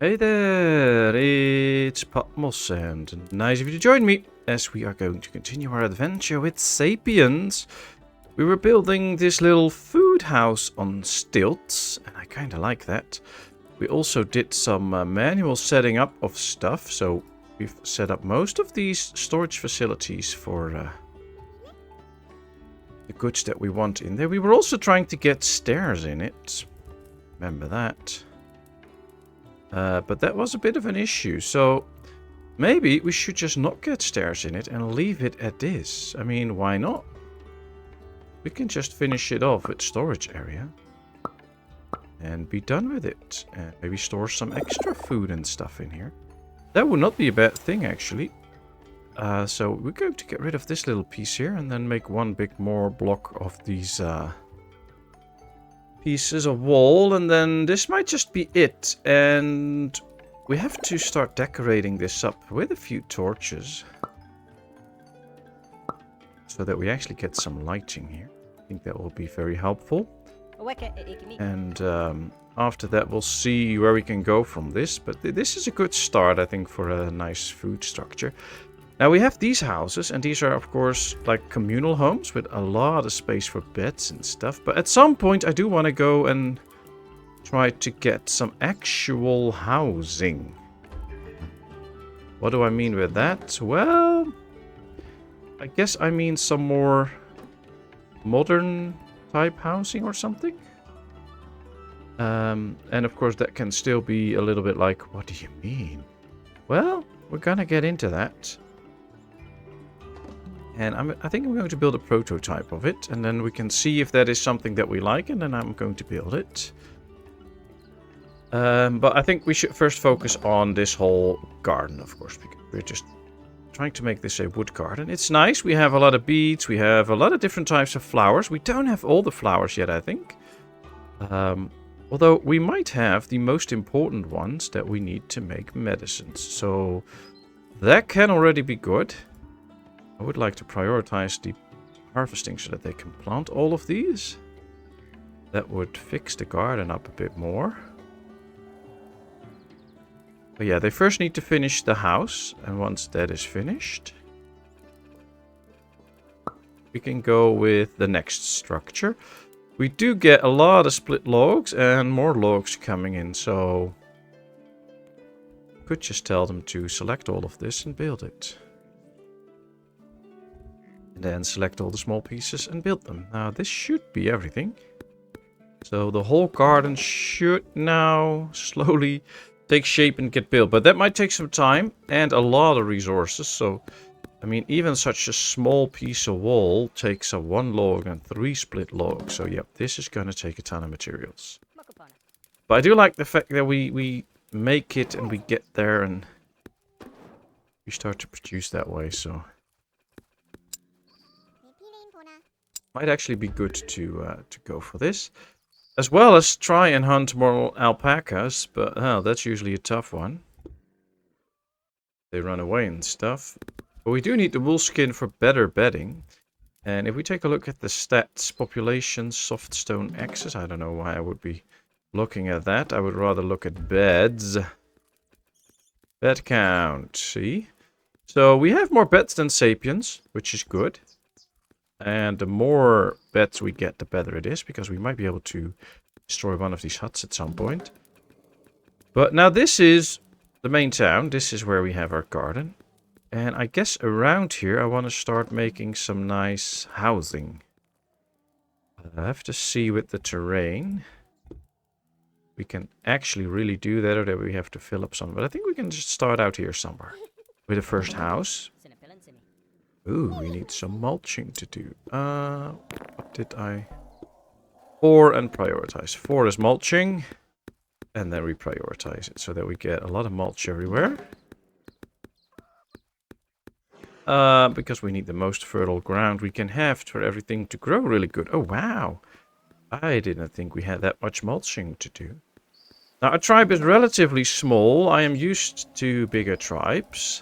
Hey there, it's Patmos, and nice of you to join me as we are going to continue our adventure with Sapiens. We were building this little food house on stilts, and I kind of like that. We also did some manual setting up of stuff, so we've set up most of these storage facilities for the goods that we want in there. We were also trying to get stairs in it. Remember that. But that was a bit of an issue, so maybe we should just not get stairs in it and leave it at this. I mean, why not? We can just finish it off with storage area and be done with it. And maybe store some extra food and stuff in here. That would not be a bad thing, actually. So we're going to get rid of this little piece here and then make one big more block of these pieces of wall, and then this might just be it. And we have to start decorating this up with a few torches so that we actually get some lighting here. I think that will be very helpful. And after that we'll see where we can go from this, but this is a good start, I think, for a nice food structure. Now we have these houses, and these are of course like communal homes with a lot of space for beds and stuff. But at some point I do want to go and try to get some actual housing. What do I mean with that? Well, I guess I mean some more modern type housing or something. And of course that can still be a little bit like, what do you mean? Well, we're gonna get into that. And I think I'm going to build a prototype of it, and then we can see if that is something that we like, and then I'm going to build it. But I think we should first focus on this whole garden, of course, because we're just trying to make this a wood garden. It's nice. We have a lot of beets. We have a lot of different types of flowers. We don't have all the flowers yet, I think. Although we might have the most important ones that we need to make medicines. So that can already be good. I would like to prioritize the harvesting so that they can plant all of these. That would fix the garden up a bit more. But yeah, they first need to finish the house, and once that is finished, we can go with the next structure. We do get a lot of split logs and more logs coming in, so could just tell them to select all of this and build it. And then select all the small pieces and build them. Now this should be everything. So the whole garden should now slowly take shape and get built. But that might take some time and a lot of resources. So, I mean, even such a small piece of wall takes a 1 log and 3 split logs. So, yep, this is going to take a ton of materials. But I do like the fact that we make it and we get there and we start to produce that way. So, might actually be good to go for this. As well as try and hunt more alpacas, but that's usually a tough one. They run away and stuff. But we do need the wool skin for better bedding. And if we take a look at the stats, population, soft stone axes, I don't know why I would be looking at that. I would rather look at beds. Bed count, see? So we have more beds than Sapiens, which is good. And the more beds we get, the better it is, because we might be able to destroy one of these huts at some point. But now this is the main town. This is where we have our garden. And I guess around here I want to start making some nice housing. I have to see with the terrain. We can actually really do that, or that we have to fill up some. But I think we can just start out here somewhere with the first house. Ooh, we need some mulching to do. What did I... 4 and prioritize. 4 is mulching. And then we prioritize it so that we get a lot of mulch everywhere. Because we need the most fertile ground we can have for everything to grow really good. Oh, wow. I didn't think we had that much mulching to do. Now, our tribe is relatively small. I am used to bigger tribes.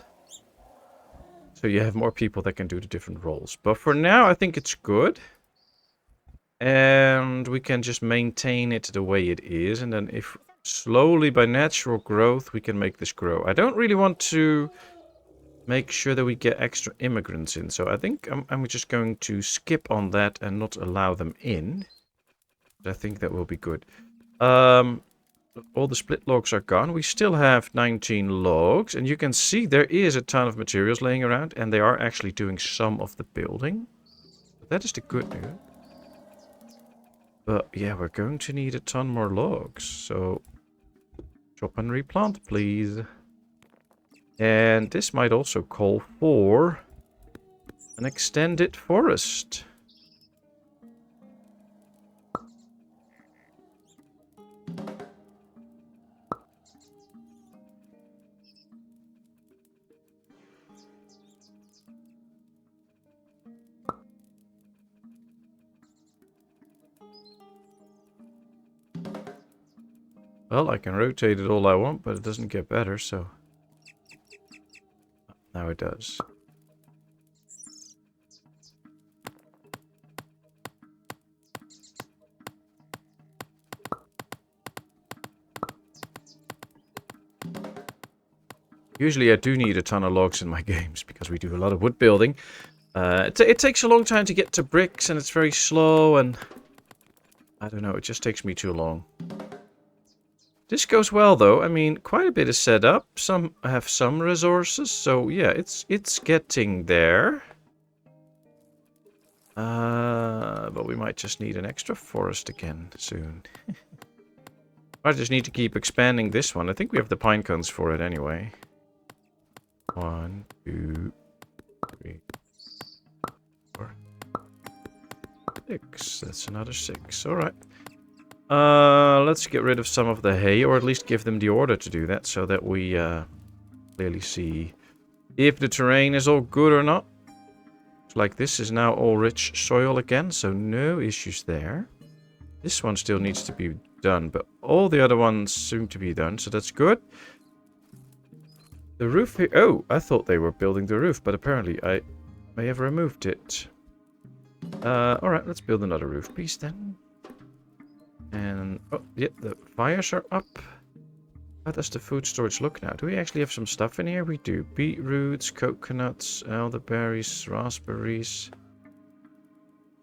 So you have more people that can do the different roles. But for now, I think it's good. And we can just maintain it the way it is. And then if slowly by natural growth we can make this grow. I don't really want to make sure that we get extra immigrants in. So I think I'm just going to skip on that and not allow them in. I think that will be good. All the split logs are gone. We still have 19 logs. And you can see there is a ton of materials laying around. And they are actually doing some of the building. That is the good news. But yeah, we're going to need a ton more logs. So chop and replant, please. And this might also call for an extended forest. Well, I can rotate it all I want, but it doesn't get better, so... Now it does. Usually I do need a ton of logs in my games, because we do a lot of wood building. It takes a long time to get to bricks, and it's very slow, and... I don't know, it just takes me too long. This goes well, though. I mean, quite a bit is set up. Some have some resources, so yeah, it's getting there. But we might just need an extra forest again soon. I just need to keep expanding this one. I think we have the pine cones for it anyway. 1, 2, 3, 4, 6. That's another 6. All right. Let's get rid of some of the hay, or at least give them the order to do that, so that we clearly see if the terrain is all good or not. Looks like this is now all rich soil again, so no issues there. This one still needs to be done, but all the other ones seem to be done, so that's good. The roof here... Oh, I thought they were building the roof, but apparently I may have removed it. Alright, let's build another roof piece then. And, oh, yeah, the fires are up. How does the food storage look now? Do we actually have some stuff in here? We do. Beetroots, coconuts, elderberries, raspberries.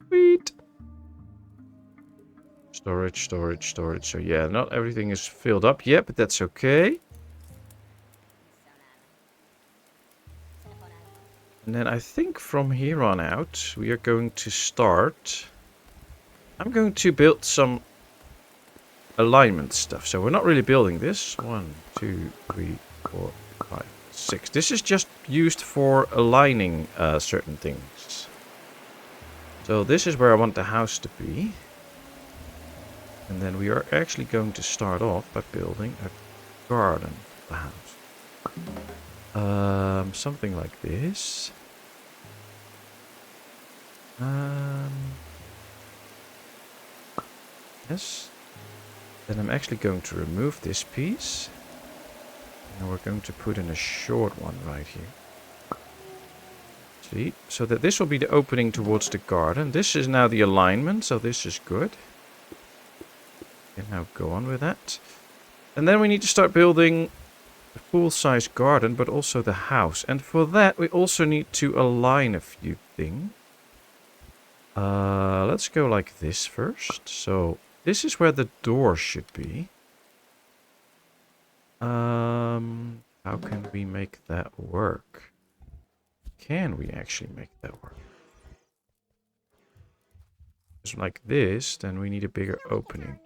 Sweet. Storage, storage, storage. So yeah, not everything is filled up yet, but that's okay. And then I think from here on out, we are going to start... I'm going to build some alignment stuff. So we're not really building this. 1, 2, 3, 4, 5, 6. This is just used for aligning certain things. So this is where I want the house to be. And then we are actually going to start off by building a garden for the house. Something like this. Yes. Then I'm actually going to remove this piece. And we're going to put in a short one right here. See? So that this will be the opening towards the garden. This is now the alignment, so this is good. We can now go on with that. And then we need to start building a full-size garden, but also the house. And for that, we also need to align a few things. Let's go like this first. So this is where the door should be. How can we make that work? Can we actually make that work? Just like this, then we need a bigger opening.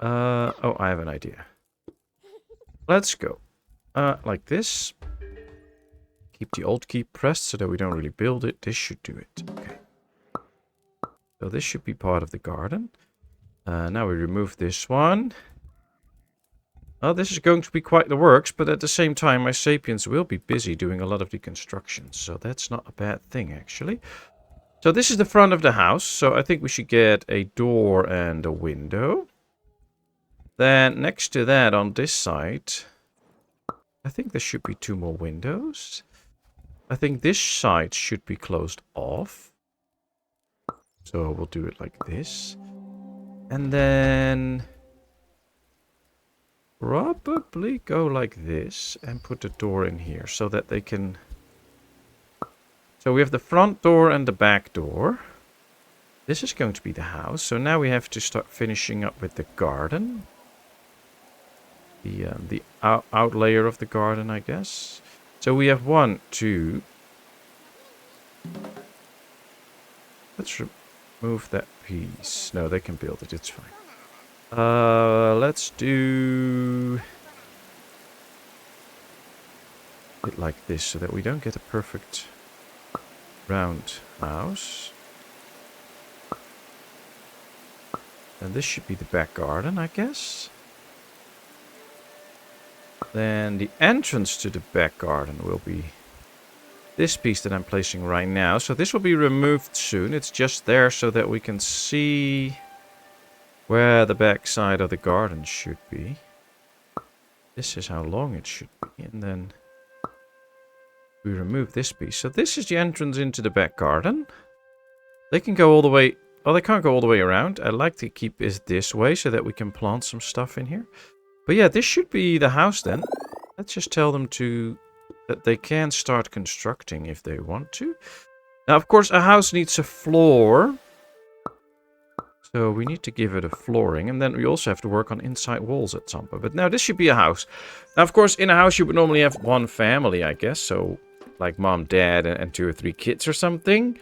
Oh, I have an idea. Let's go. Like this. Keep the Alt key pressed so that we don't really build it. This should do it. Okay. So this should be part of the garden. Now we remove this one. Oh, this is going to be quite the works, but at the same time my Sapiens will be busy doing a lot of the construction. So that's not a bad thing, actually. So this is the front of the house. So I think we should get a door and a window. Then next to that on this side, I think there should be 2 more windows. I think this side should be closed off. So we'll do it like this. And then probably go like this and put the door in here so that they can... So we have the front door and the back door. This is going to be the house. So now we have to start finishing up with the garden. The out layer of the garden, I guess. So we have 1, 2. Let's remove that piece. No, they can build it. It's fine. Let's do it like this so that we don't get a perfect round house. And this should be the back garden, I guess. Then the entrance to the back garden will be this piece that I'm placing right now. So this will be removed soon. It's just there so that we can see where the back side of the garden should be. This is how long it should be. And then we remove this piece. So this is the entrance into the back garden. They can go all the way... Oh, they can't go all the way around. I like to keep it this way so that we can plant some stuff in here. But yeah, this should be the house then. Let's just tell them that they can start constructing if they want to. Now, of course, a house needs a floor. So we need to give it a flooring. And then we also have to work on inside walls at some point. But now this should be a house. Now, of course, in a house you would normally have 1 family, I guess. So like mom, dad, and 2 or 3 kids or something.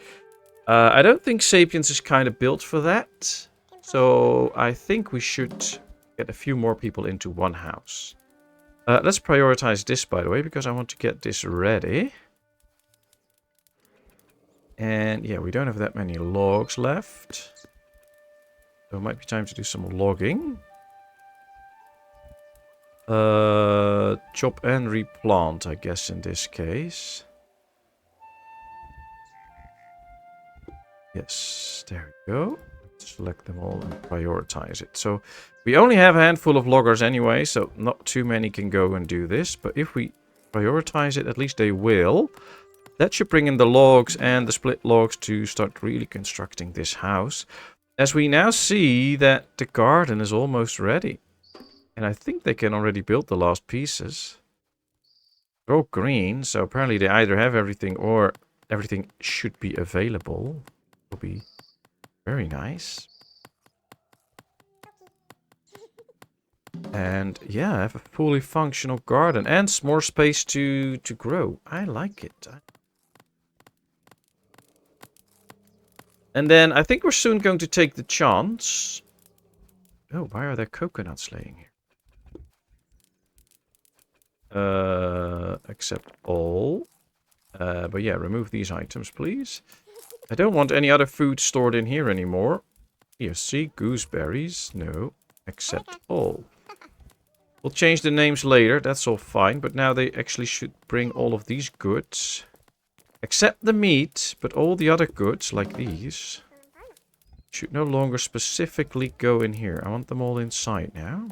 I don't think Sapiens is kind of built for that. So I think we should get a few more people into 1 house. Let's prioritize this, by the way, because I want to get this ready. And yeah, we don't have that many logs left. So it might be time to do some logging. Chop and replant, I guess, in this case. Yes, there we go. Let's select them all and prioritize it. So we only have a handful of loggers anyway, so not too many can go and do this. But if we prioritize it, at least they will. That should bring in the logs and the split logs to start really constructing this house. As we now see that the garden is almost ready. And I think they can already build the last pieces. They're all green, so apparently they either have everything or everything should be available. Will be very nice. And yeah, I have a fully functional garden and more space to grow. I like it. And then I think we're soon going to take the chance. Oh, why are there coconuts laying here? Accept all. But yeah, remove these items, please. I don't want any other food stored in here anymore. Here, see, gooseberries. No, accept all. We'll change the names later. That's all fine. But now they actually should bring all of these goods. Except the meat, but all the other goods, like these, should no longer specifically go in here. I want them all inside now.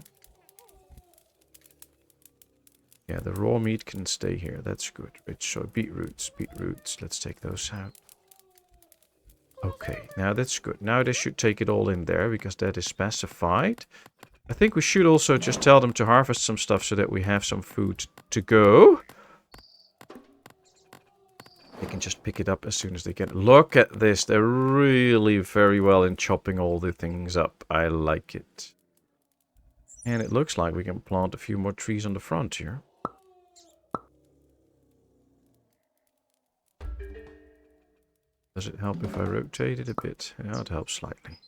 Yeah, the raw meat can stay here. That's good. Rich soy beetroots. Let's take those out. Okay, now that's good. Now they should take it all in there because that is specified. I think we should also just tell them to harvest some stuff so that we have some food to go. They can just pick it up as soon as they get it. Look at this. They're really very well in chopping all the things up. I like it. And it looks like we can plant a few more trees on the front here. Does it help if I rotate it a bit? Yeah, it helps slightly.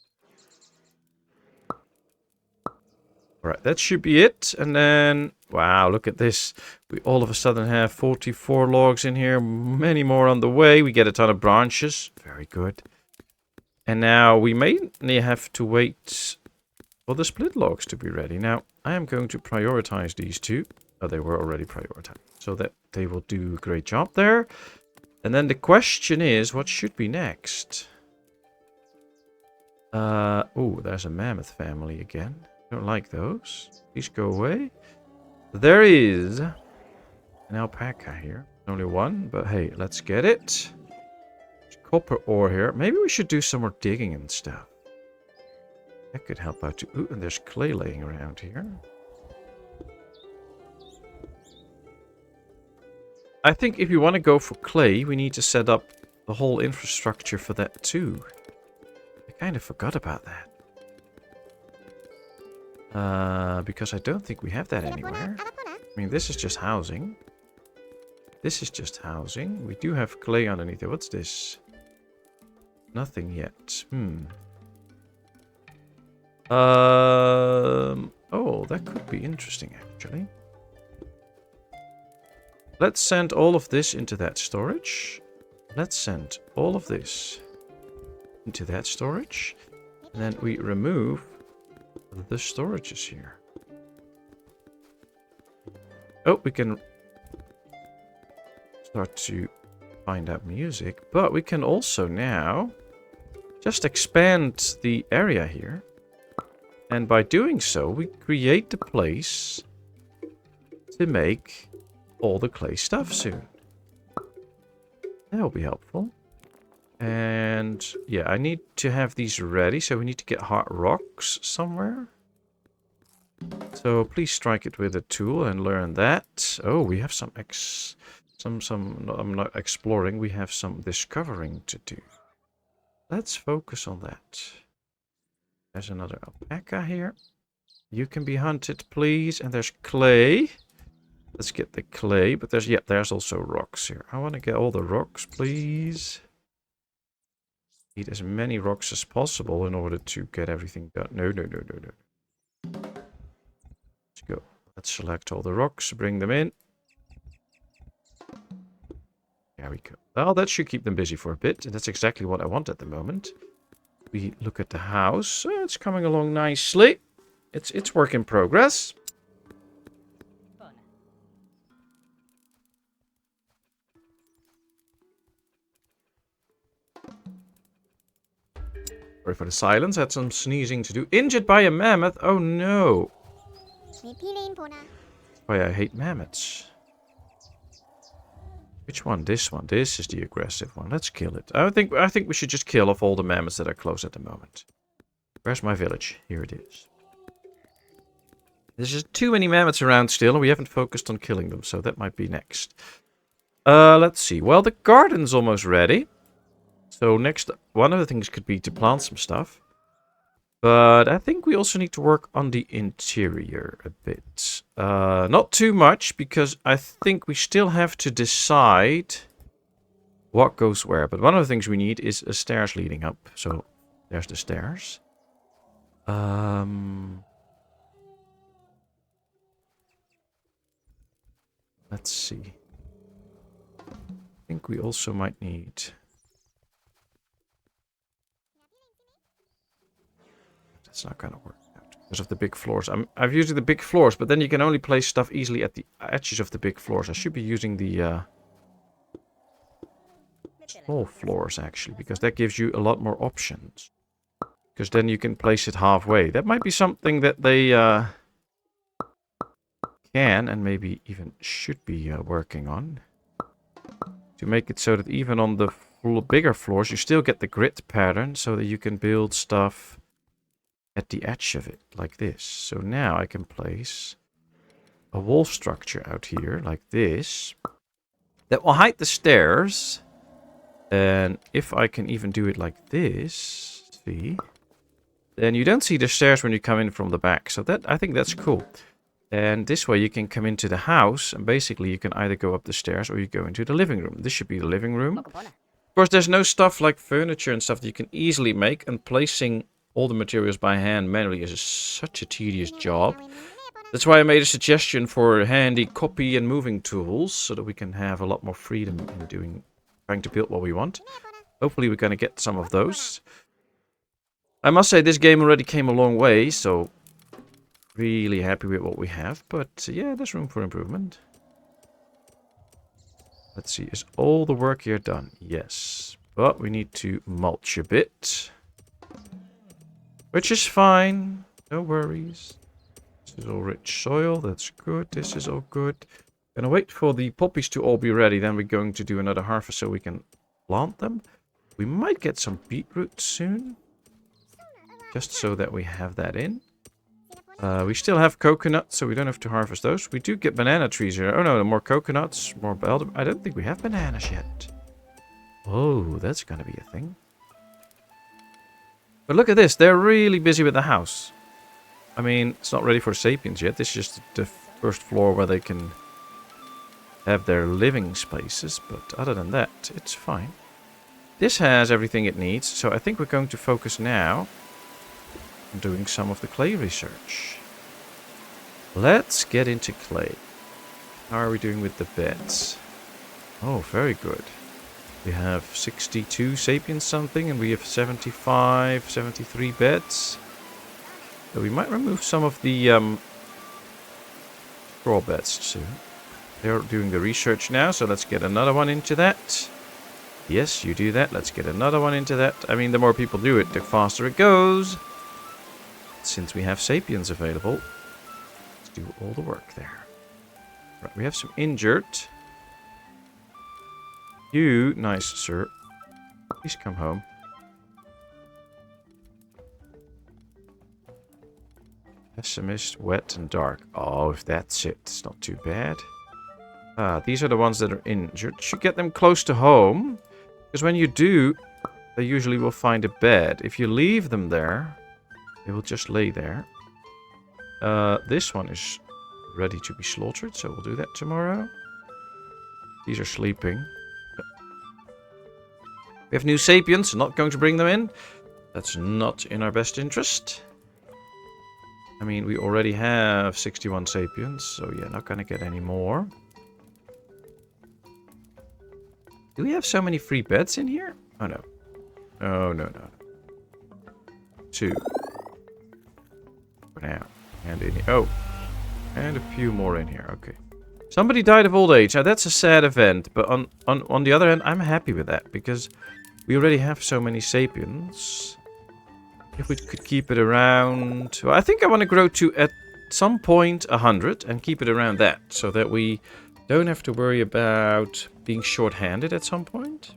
Alright, that should be it. And then, wow, look at this. We all of a sudden have 44 logs in here. Many more on the way. We get a ton of branches. Very good. And now we may have to wait for the split logs to be ready. Now, I am going to prioritize these 2. Oh, they were already prioritized. So that they will do a great job there. And then the question is, what should be next? Oh, there's a mammoth family again. Don't like those. Please go away. There is an alpaca here. Only one, but hey, let's get it. There's copper ore here. Maybe we should do some more digging and stuff. That could help out too. Ooh, and there's clay laying around here. I think if you want to go for clay, we need to set up the whole infrastructure for that too. I kind of forgot about that. Because I don't think we have that anywhere. I mean, this is just housing. This is just housing. We do have clay underneath it. What's this? Nothing yet. Oh, that could be interesting, actually. Let's send all of this into that storage. Let's send all of this into that storage. And then we remove the storages here. Oh, we can start to find out music. But we can also now just expand the area here. And by doing so, we create the place to make all the clay stuff soon. That will be helpful. And yeah, I need to have these ready, so we need to get hard rocks somewhere. So please strike it with a tool and learn that. Oh, we have some no, I'm not exploring, we have some discovering to do. Let's focus on that. There's another alpaca here. You can be hunted, please. And there's clay. Let's get the clay. But there's also rocks here. I want to get all the rocks, please. Need as many rocks as possible in order to get everything done. No. Let's go. Let's select all the rocks. Bring them in. There we go. Well, that should keep them busy for a bit. And that's exactly what I want at the moment. We look at the house. It's coming along nicely. It's work in progress. Sorry for the silence. Had some sneezing to do. Injured by a mammoth? Oh no. Why I hate mammoths. Which one? This one. This is the aggressive one. Let's kill it. I think we should just kill off all the mammoths that are close at the moment. Where's my village? Here it is. There's just too many mammoths around still, and we haven't focused on killing them, so that might be next. Let's see. Well, the garden's almost ready. So next, one of the things could be to plant some stuff. But I think we also need to work on the interior a bit. Not too much, because I think we still have to decide what goes where. But one of the things we need is a stairs leading up. So there's the stairs. Let's see. I think we also might need... That's not going to work out because of the big floors. I've used the big floors, but then you can only place stuff easily at the edges of the big floors. I should be using the small floors, actually, because that gives you a lot more options. Because then you can place it halfway. That might be something that they can and maybe even should be working on. To make it so that even on the bigger floors, you still get the grid pattern so that you can build stuff at the edge of it, like this. So now I can place a wall structure out here, like this. That will hide the stairs. And if I can even do it like this, see? Then you don't see the stairs when you come in from the back. So that I think that's cool. And this way you can come into the house, and basically you can either go up the stairs or you go into the living room. This should be the living room. Of course, there's no stuff like furniture and stuff that you can easily make, and placing all the materials by hand manually is such a tedious job. That's why I made a suggestion for handy copy and moving tools, so that we can have a lot more freedom in trying to build what we want. Hopefully we're going to get some of those. I must say this game already came a long way, so really happy with what we have. But yeah, there's room for improvement. Let's see, is all the work here done? Yes, but we need to mulch a bit. Which is fine, no worries. This is all rich soil, that's good. This is all good. Gonna wait for the poppies to all be ready, then we're going to do another harvest so we can plant them. We might get some beetroot soon. Just so that we have that in. We still have coconuts, so we don't have to harvest those. We do get banana trees here. Oh no, more coconuts, more elder. I don't think we have bananas yet. Oh, that's gonna be a thing. But look at this, they're really busy with the house. I mean, it's not ready for Sapiens yet. This is just the first floor where they can have their living spaces. But other than that, it's fine. This has everything it needs. So I think we're going to focus now on doing some of the clay research. Let's get into clay. How are we doing with the beds? Oh, very good. We have 62 Sapiens something, and we have 75, 73 beds. So we might remove some of the straw beds soon. They're doing the research now, so let's get another one into that. Yes, you do that. Let's get another one into that. I mean, the more people do it, the faster it goes. Since we have Sapiens available, let's do all the work there. Right, we have some injured. You, nice sir, please come home. Pessimist, wet and dark. Oh, if that's it, it's not too bad. These are the ones that are injured. Should get them close to home. Because when you do, they usually will find a bed. If you leave them there, they will just lay there. This one is ready to be slaughtered, so we'll do that tomorrow. These are sleeping. We have new Sapiens, not going to bring them in. That's not in our best interest. I mean, we already have 61 Sapiens, so yeah, not gonna get any more. Do we have so many free beds in here? Oh no. Oh no, no. 2. For now. And in here. Oh. And a few more in here. Okay. Somebody died of old age. Now that's a sad event, but on the other hand, I'm happy with that because we already have so many Sapiens. If we could keep it around... Well, I think I want to grow to, at some point, 100 and keep it around that. So that we don't have to worry about being short-handed at some point.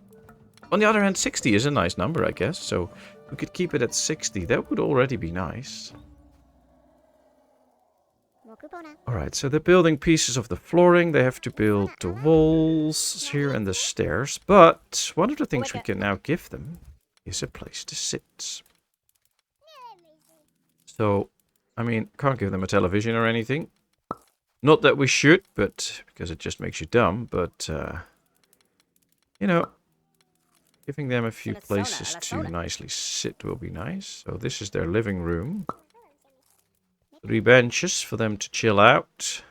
On the other hand, 60 is a nice number, I guess. So we could keep it at 60. That would already be nice. Alright, so they're building pieces of the flooring. They have to build the walls here and the stairs. But one of the things we can now give them is a place to sit. So, I mean, can't give them a television or anything. Not that we should, but because it just makes you dumb. But, you know, giving them a few places to nicely sit will be nice. So this is their living room. 3 benches for them to chill out.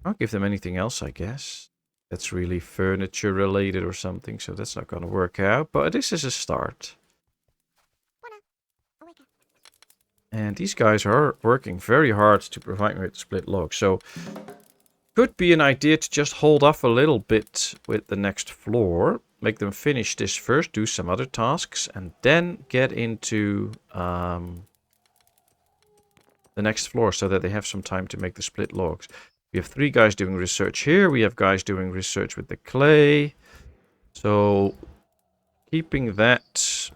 Can't give them anything else, I guess. That's really furniture related or something, so that's not going to work out. But this is a start. And these guys are working very hard to provide me with split logs. So, could be an idea to just hold off a little bit with the next floor. Make them finish this first, do some other tasks, and then get into the next floor so that they have some time to make the split logs. We have 3 guys doing research here. We have guys doing research with the clay. So, keeping that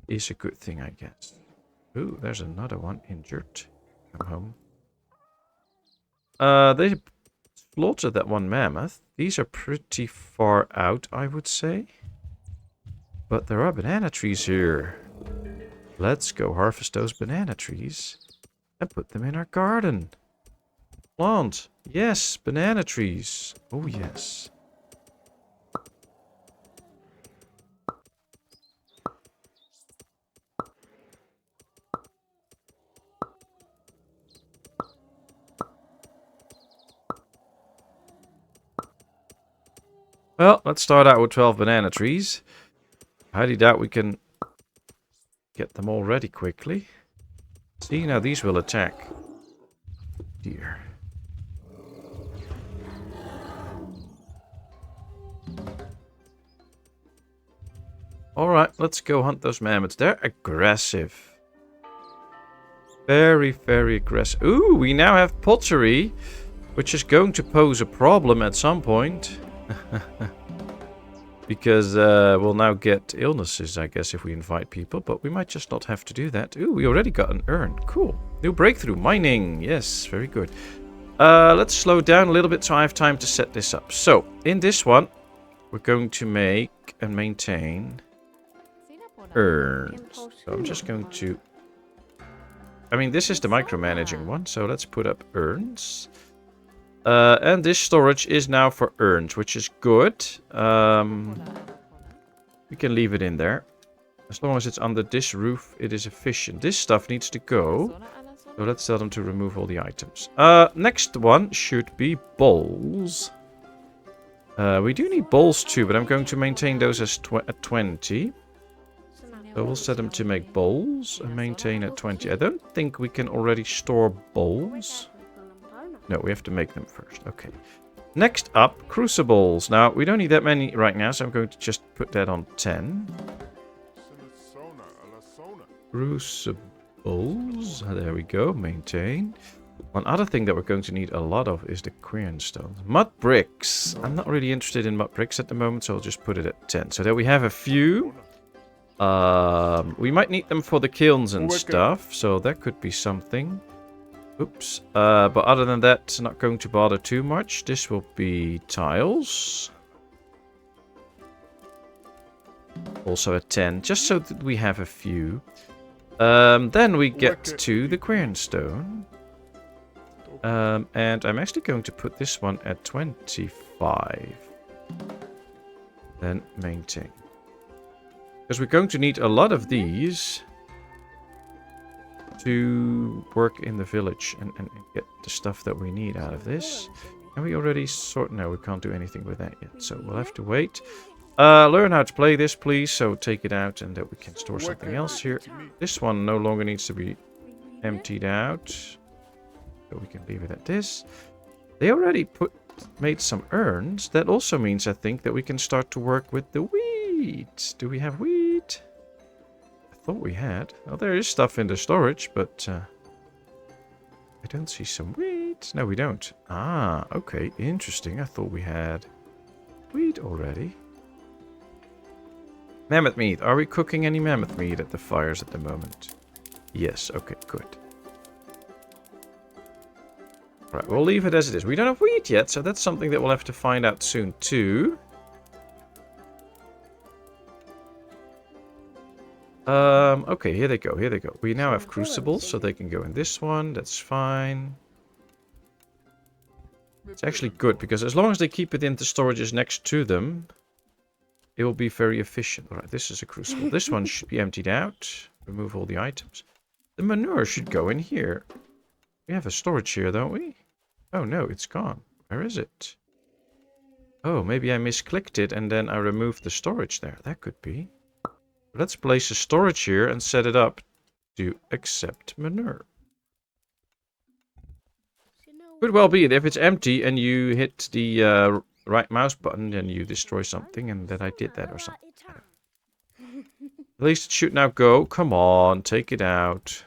is a good thing, I guess. Ooh, there's another one injured. Come home. They slaughtered that one mammoth. These are pretty far out, I would say. But there are banana trees here. Let's go harvest those banana trees and put them in our garden. Plant. Yes, banana trees. Oh, yes. Well, let's start out with 12 banana trees. I highly doubt we can get them all ready quickly. See, now these will attack. Dear. Alright, let's go hunt those mammoths. They're aggressive. Very, very aggressive. Ooh, we now have pottery, which is going to pose a problem at some point. Because we'll now get illnesses, I guess, if we invite people. But we might just not have to do that. Ooh, we already got an urn. Cool. New breakthrough. Mining. Yes, very good. Let's slow down a little bit so I have time to set this up. So, in this one, we're going to make and maintain urns. So I'm just going to... I mean, this is the micromanaging one. So let's put up urns. And this storage is now for urns, which is good. We can leave it in there. As long as it's under this roof, it is efficient. This stuff needs to go. So let's tell them to remove all the items. Next one should be bowls. We do need bowls too, but I'm going to maintain those as at 20. So we'll set them to make bowls and maintain at 20. I don't think we can already store bowls. No, we have to make them first. Okay. Next up, crucibles. Now, we don't need that many right now, so I'm going to just put that on 10. Crucibles. There we go. Maintain. One other thing that we're going to need a lot of is the quernstone. Mud bricks. I'm not really interested in mud bricks at the moment, so I'll just put it at 10. So there we have a few. We might need them for the kilns and stuff, so that could be something. Oops. But other than that, not going to bother too much. This will be tiles. Also at 10, just so that we have a few. Then we get to the quernstone. And I'm actually going to put this one at 25. Then maintain. Because we're going to need a lot of these to work in the village and get the stuff that we need out of this. And we already sort... No, we can't do anything with that yet. So we'll have to wait. Learn how to play this, please. So take it out and that we can store something else here. This one no longer needs to be emptied out. So we can leave it at this. They already made some urns. That also means, I think, that we can start to work with the wheat. Do we have wheat? I thought we had. Well, there is stuff in the storage, but I don't see some wheat. No, we don't. Ah, okay. Interesting. I thought we had wheat already. Mammoth meat. Are we cooking any mammoth meat at the fires at the moment? Yes. Okay, good. Right, we'll leave it as it is. We don't have wheat yet, so that's something that we'll have to find out soon too. Okay, here they go, here they go. We now have crucibles, so they can go in this one. That's fine. It's actually good, because as long as they keep it in the storages next to them, it will be very efficient. Alright, this is a crucible. This one should be emptied out. Remove all the items. The manure should go in here. We have a storage here, don't we? Oh no, it's gone. Where is it? Oh, maybe I misclicked it and then I removed the storage there. That could be. Let's place a storage here and set it up to accept manure. Could well be that if it's empty and you hit the right mouse button, then you destroy something, and that I did that or something. At least it should now go. Come on, take it out.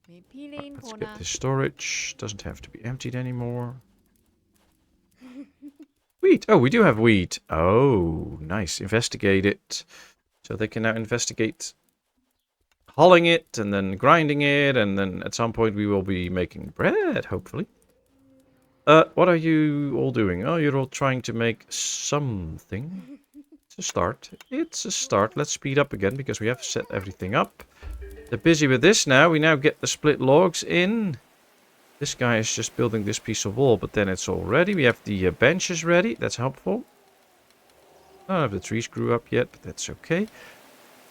Right, let's get this storage. Doesn't have to be emptied anymore. Wheat. Oh, we do have wheat. Oh, nice. Investigate it. So they can now investigate hulling it and then grinding it, and then at some point we will be making bread, hopefully. What are you all doing? Oh, you're all trying to make something. It's a start. It's a start. Let's speed up again because we have set everything up. They're busy with this now. We now get the split logs in. This guy is just building this piece of wall, but then it's all ready. We have the benches ready. That's helpful. None of the trees grew up yet, but that's okay.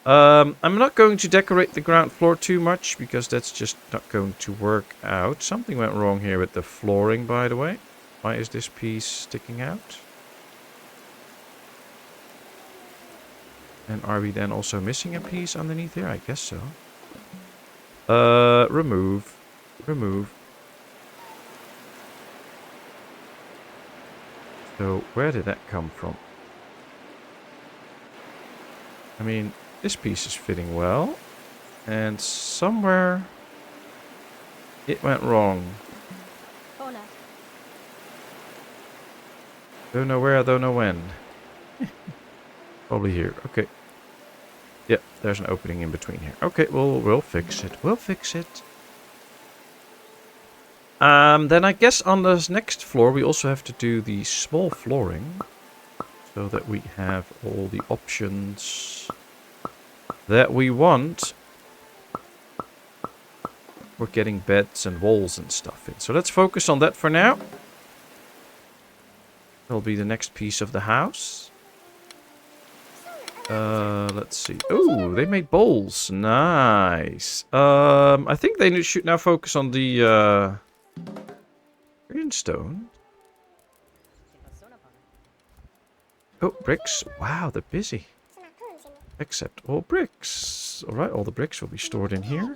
I'm not going to decorate the ground floor too much, because that's just not going to work out. Something went wrong here with the flooring, by the way. Why is this piece sticking out? And are we then also missing a piece underneath here? I guess so. Remove. Remove. So, where did that come from? I mean, this piece is fitting well. And somewhere it went wrong. Don't know where, don't know when. Probably here. Okay. Yep, there's an opening in between here. Okay, we'll fix it. We'll fix it. Then I guess on this next floor we also have to do the small flooring. So that we have all the options that we want. We're getting beds and walls and stuff in. So let's focus on that for now. That'll be the next piece of the house. Let's see. Oh, they made bowls. Nice. I think they should now focus on the greenstone. Oh, bricks. Wow, they're busy. Accept all bricks. Alright, all the bricks will be stored in here.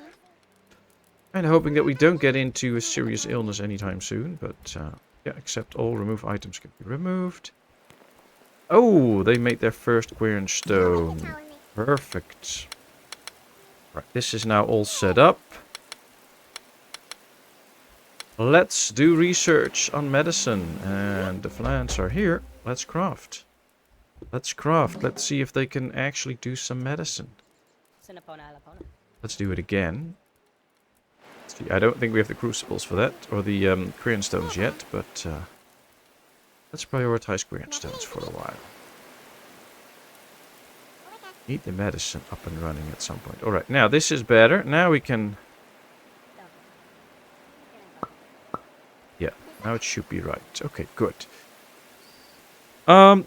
And hoping that we don't get into a serious illness anytime soon. But, yeah, accept all. Remove items can be removed. Oh, they made their first queernstone. Perfect. Right, this is now all set up. Let's do research on medicine. And the plants are here. Let's craft. Let's craft. Let's see if they can actually do some medicine. Let's do it again. See, I don't think we have the crucibles for that, or the queernstones yet, but let's prioritize queernstones for a while. Need the medicine up and running at some point. Alright, now this is better. Now we can... Yeah, now it should be right. Okay, good.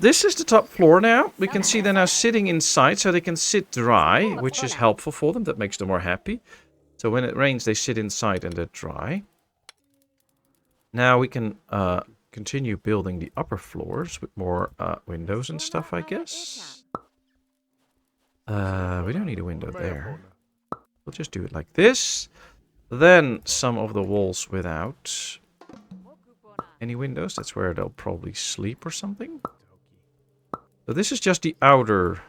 This is the top floor now. We can see they're now sitting inside, so they can sit dry, which is helpful for them. That makes them more happy. So when it rains, they sit inside and they're dry. Now we can continue building the upper floors with more windows and stuff, I guess. We don't need a window there. We'll just do it like this. Then some of the walls without any windows. That's where they'll probably sleep or something. So this is just the outer.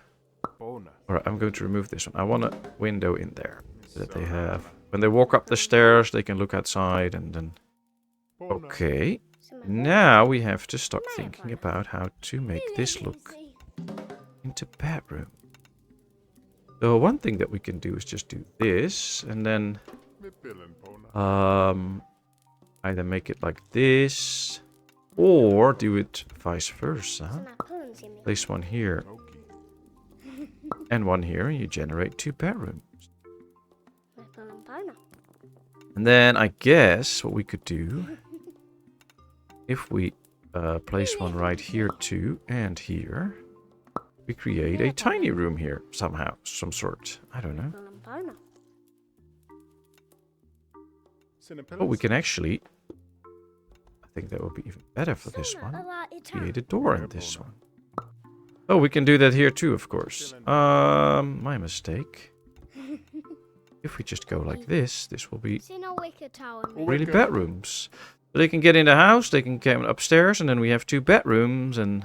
Alright, I'm going to remove this one. I want a window in there. So that they have... When they walk up the stairs, they can look outside and then... Okay. Now we have to start thinking about how to make this look into bedroom. So one thing that we can do is just do this. And then... either make it like this. Or do it vice versa. Place one here. And one here. And you generate 2 bedrooms. And then I guess what we could do, if we place one right here too, and here, we create a tiny room here somehow, some sort. I don't know. Oh, we can actually, I think that would be even better for this one, create a door in this one. Oh, we can do that here too, of course. My mistake. If we just go like this, this will be really bedrooms. So they can get in the house, they can come upstairs, and then we have 2 bedrooms, and...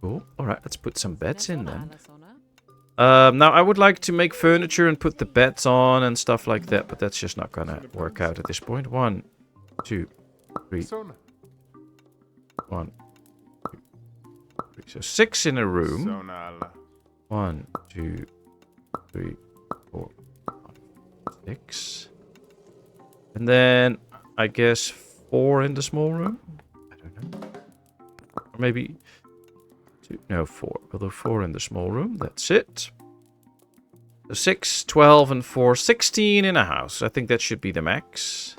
Cool. Alright, let's put some beds in then. Now, I would like to make furniture and put the beds on and stuff like that, but that's just not gonna work out at this point. 1, 2, 3. 1, 2, 3. So 6 in a room. 1, 2, 3, 4, 5, 6. And then, I guess 4 in the small room? I don't know. Or maybe 2, no, 4. Although 4 in the small room, that's it. So 6, 12, and 4, 16 in a house. I think that should be the max.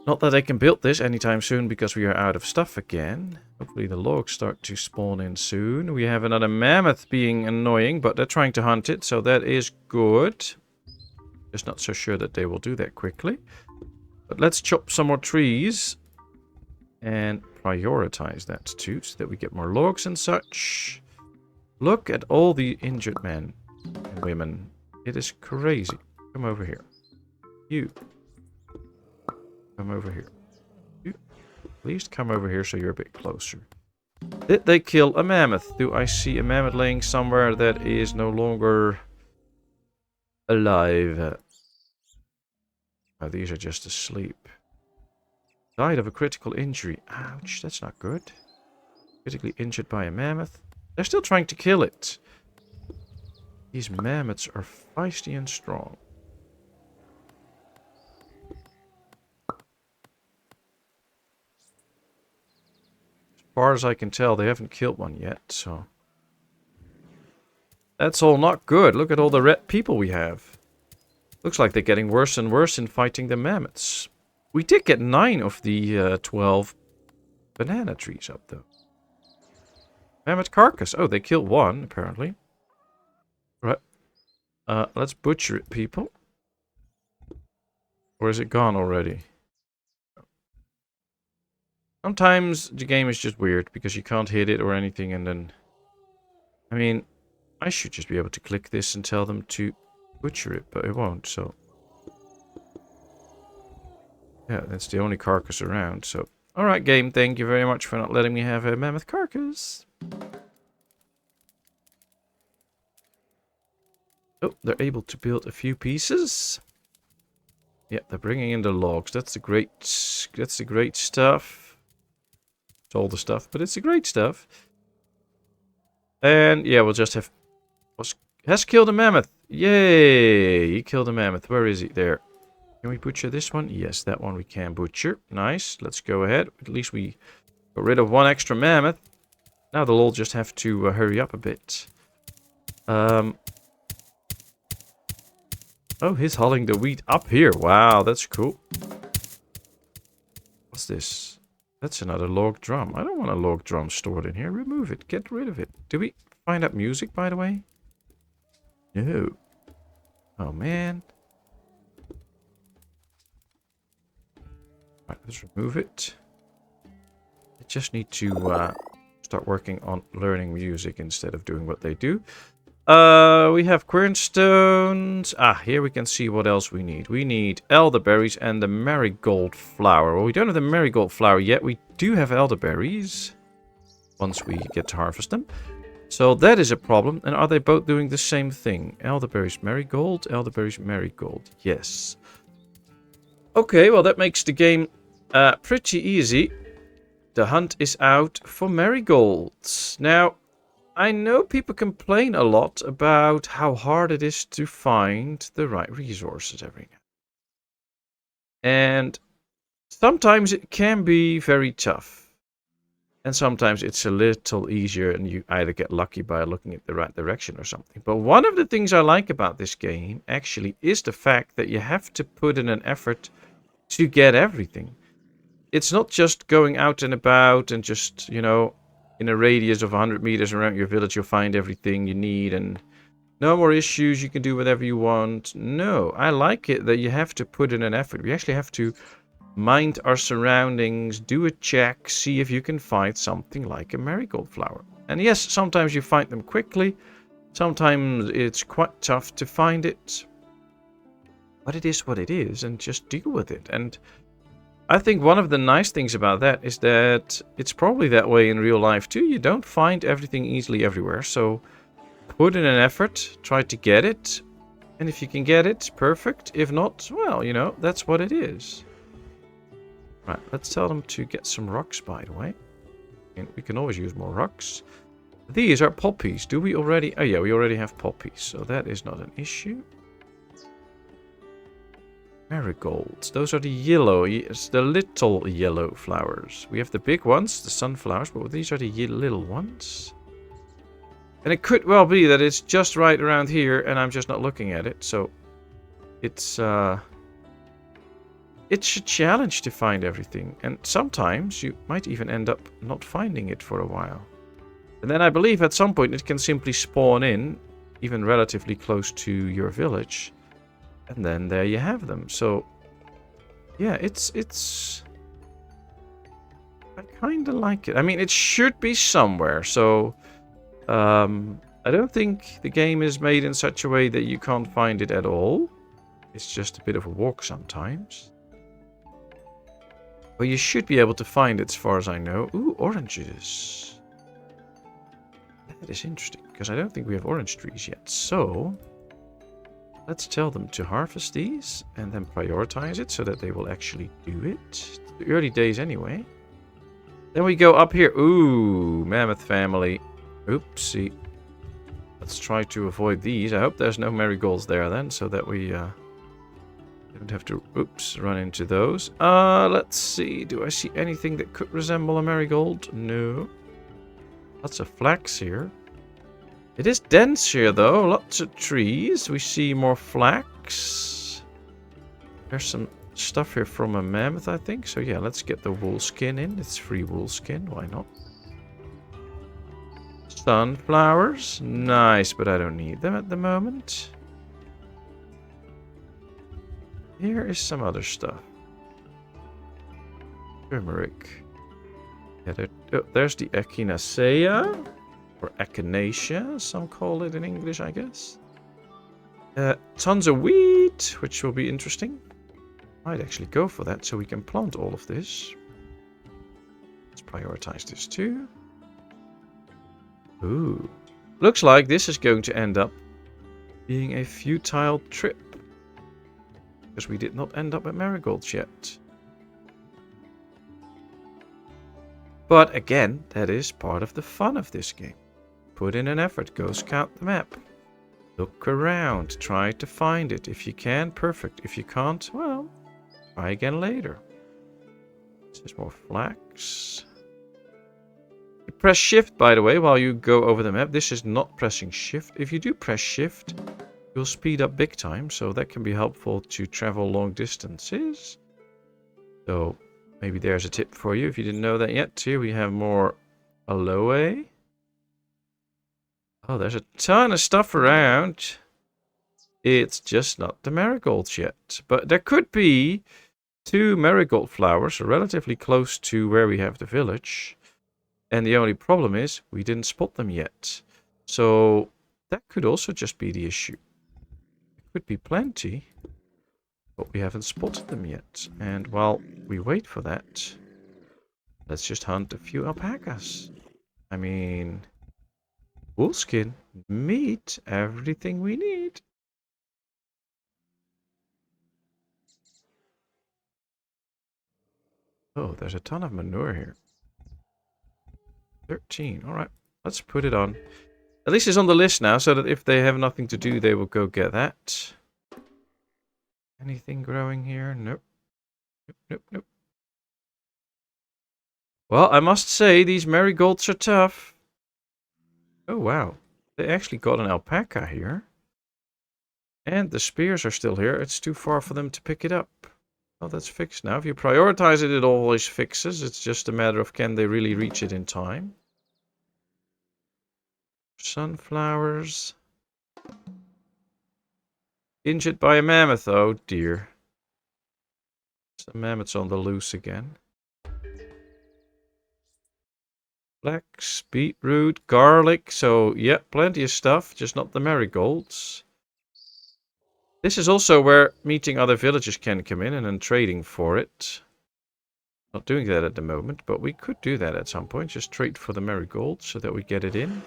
Not that I can build this anytime soon because we are out of stuff again. Hopefully the logs start to spawn in soon. We have another mammoth being annoying, but they're trying to hunt it, so that is good. Just not so sure that they will do that quickly. But let's chop some more trees and prioritize that too, so that we get more logs and such. Look at all the injured men and women. It is crazy. Come over here. You. Come over here. You. At least come over here so you're a bit closer. Did they kill a mammoth? Do I see a mammoth laying somewhere that is no longer alive? Oh, these are just asleep. Died of a critical injury. Ouch, that's not good. Critically injured by a mammoth. They're still trying to kill it. These mammoths are feisty and strong. As far as I can tell, they haven't killed one yet, so... That's all not good. Look at all the red people we have. Looks like they're getting worse and worse in fighting the mammoths. We did get 9 of the 12 banana trees up, though. Mammoth carcass. Oh, they killed one, apparently. Right. Let's butcher it, people. Or is it gone already? Sometimes the game is just weird because you can't hit it or anything, and then... I mean, I should just be able to click this and tell them to butcher it, but it won't, so... Yeah, that's the only carcass around, so... Alright, game, thank you very much for not letting me have a mammoth carcass. Oh, they're able to build a few pieces. Yeah, they're bringing in the logs. That's the great stuff. It's all the stuff, but it's the great stuff. And yeah, we'll just have... Has killed a mammoth. Yay! He killed a mammoth. Where is he? There. Can we butcher this one? Yes, that one we can butcher. Nice. Let's go ahead. At least we got rid of one extra mammoth. Now they'll all just have to hurry up a bit. Oh, he's hauling the wheat up here. Wow, that's cool. What's this? That's another log drum. I don't want a log drum stored in here. Remove it. Get rid of it. Did we find out music, by the way? No. Oh, man. Right, let's remove it. I just need to start working on learning music instead of doing what they do. We have quernstones. Ah, here we can see what else we need. We need elderberries and the marigold flower. Well, we don't have the marigold flower yet. We do have elderberries once we get to harvest them. So that is a problem. And are they both doing the same thing? Elderberries, marigold, elderberries, marigold. Yes. Okay, well, that makes the game pretty easy. The hunt is out for marigolds. Now, I know people complain a lot about how hard it is to find the right resources every now. And sometimes it can be very tough. And sometimes it's a little easier and you either get lucky by looking at the right direction or something. But one of the things I like about this game actually is the fact that you have to put in an effort to get everything. It's not just going out and about and just, you know, in a radius of 100 meters around your village, you'll find everything you need and no more issues, you can do whatever you want. No, I like it that you have to put in an effort. We actually have to mind our surroundings, do a check, see if you can find something like a marigold flower. And yes, sometimes you find them quickly. Sometimes it's quite tough to find it. But it is what it is, and just deal with it. And I think one of the nice things about that is that it's probably that way in real life too. You don't find everything easily everywhere. So put in an effort, try to get it. And if you can get it, perfect. If not, well, you know, that's what it is. Right, let's tell them to get some rocks, by the way. And we can always use more rocks. These are poppies. Do we already... Oh, yeah, we already have poppies. So that is not an issue. Marigolds. Those are the yellow... It's the little yellow flowers. We have the big ones, the sunflowers. But these are the little ones. And it could well be that it's just right around here. And I'm just not looking at it. So it's... It's a challenge to find everything, and sometimes you might even end up not finding it for a while. And then I believe at some point it can simply spawn in, even relatively close to your village, and then there you have them. So, yeah, it's... I kind of like it. I mean, it should be somewhere, so... I don't think the game is made in such a way that you can't find it at all. It's just a bit of a walk sometimes. Well, you should be able to find it as far as I know. Ooh, oranges. That is interesting, because I don't think we have orange trees yet. So, let's tell them to harvest these and then prioritize it so that they will actually do it. It's the early days anyway. Then we go up here. Ooh, mammoth family. Oopsie. Let's try to avoid these. I hope there's no marigolds there then, so that we don't have to, run into those. Let's see. Do I see anything that could resemble a marigold? No. Lots of flax here. It is dense here, though. Lots of trees. We see more flax. There's some stuff here from a mammoth, I think. So yeah, let's get the wool skin in. It's free wool skin. Why not? Sunflowers. Nice, but I don't need them at the moment. Here is some other stuff. Turmeric. Yeah, there's the echinacea. Or echinacea, some call it in English, I guess. Tons of wheat, which will be interesting. Might actually go for that, so we can plant all of this. Let's prioritize this too. Ooh. Looks like this is going to end up being a futile trip. Because we did not end up at Marigolds yet. But again, that is part of the fun of this game. Put in an effort, go scout the map. Look around, try to find it. If you can, perfect. If you can't, well, try again later. This is more flax. You press shift, by the way, while you go over the map. This is not pressing shift. If you do press shift, you'll speed up big time, so that can be helpful to travel long distances. So maybe there's a tip for you if you didn't know that yet. Here we have more aloe. Oh, there's a ton of stuff around. It's just not the marigolds yet. But there could be 2 marigold flowers relatively close to where we have the village. And the only problem is we didn't spot them yet. So that could also just be the issue. There could be plenty, but we haven't spotted them yet. And while we wait for that, let's just hunt a few alpacas. I mean, woolskin, meat, everything we need. Oh, there's a ton of manure here. 13. All right, let's put it on. At least it's on the list now, so that if they have nothing to do, they will go get that. Anything growing here? Nope. Nope, nope, nope. Well, I must say, these marigolds are tough. Oh, wow. They actually got an alpaca here. And the spears are still here. It's too far for them to pick it up. Oh, that's fixed now. If you prioritize it, it always fixes. It's just a matter of can they really reach it in time. Sunflowers. Injured by a mammoth. Oh, dear. Some mammoths on the loose again. Flax, beetroot, garlic. So, yeah, plenty of stuff. Just not the marigolds. This is also where meeting other villagers can come in and then trading for it. Not doing that at the moment, but we could do that at some point. Just trade for the marigolds so that we get it in.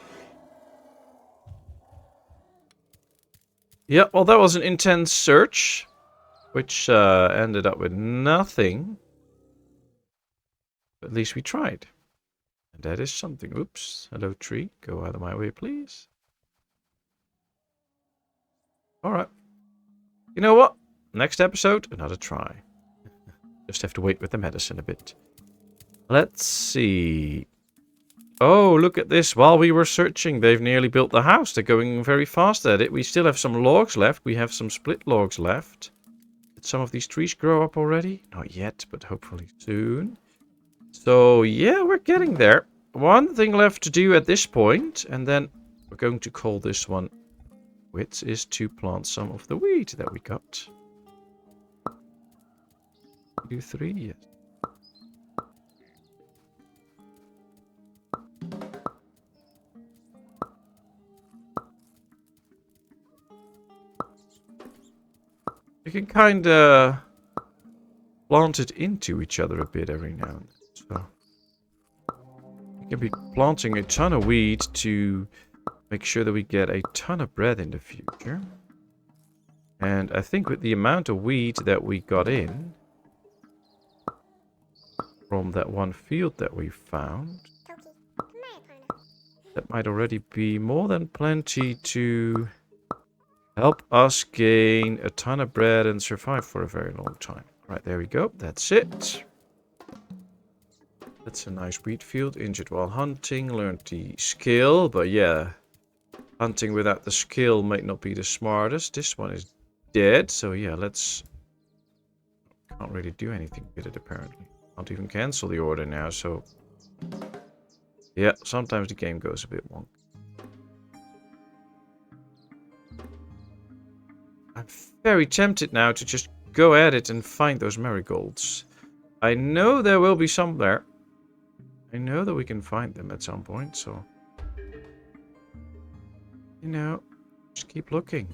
Yeah, well, that was an intense search, which ended up with nothing. At least we tried. And that is something. Oops. Hello, tree. Go out of my way, please. Alright. You know what? Next episode, another try. Just have to wait with the medicine a bit. Let's see. Oh, look at this. While we were searching, they've nearly built the house. They're going very fast at it. We still have some logs left. We have some split logs left. Did some of these trees grow up already? Not yet, but hopefully soon. So, yeah, we're getting there. One thing left to do at this point, and then we're going to call this one quits, is to plant some of the wheat that we got. 2, 3, yes. You can kind of plant it into each other a bit every now and then. So we can be planting a ton of wheat to make sure that we get a ton of bread in the future. And I think with the amount of wheat that we got in, from that one field that we found. That might already be more than plenty to help us gain a ton of bread and survive for a very long time. Right, there we go. That's it. That's a nice wheat field. Injured while hunting. Learned the skill. But yeah, hunting without the skill might not be the smartest. This one is dead. So yeah, let's... Can't really do anything with it apparently. Can't even cancel the order now, so... Yeah, sometimes the game goes a bit wonky. I'm very tempted now to just go at it and find those marigolds. I know there will be some there. I know that we can find them at some point, so... You know, just keep looking.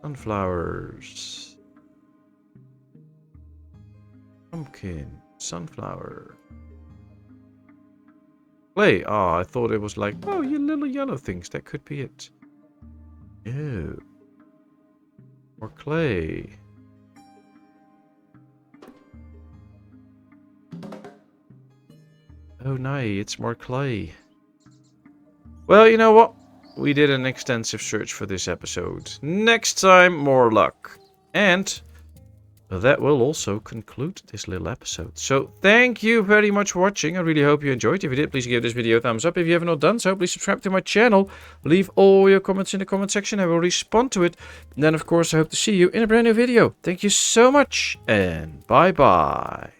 Sunflowers. Pumpkin. Sunflower. Clay. Oh, I thought it was like, oh, you little yellow things. That could be it. Ew. More clay. Oh, no, it's more clay. Well, you know what? We did an extensive search for this episode. Next time, more luck. And that will also conclude this little episode. So, thank you very much for watching. I really hope you enjoyed. If you did, please give this video a thumbs up. If you have not done so, please subscribe to my channel. Leave all your comments in the comment section. I will respond to it. And then, of course, I hope to see you in a brand new video. Thank you so much, and bye-bye.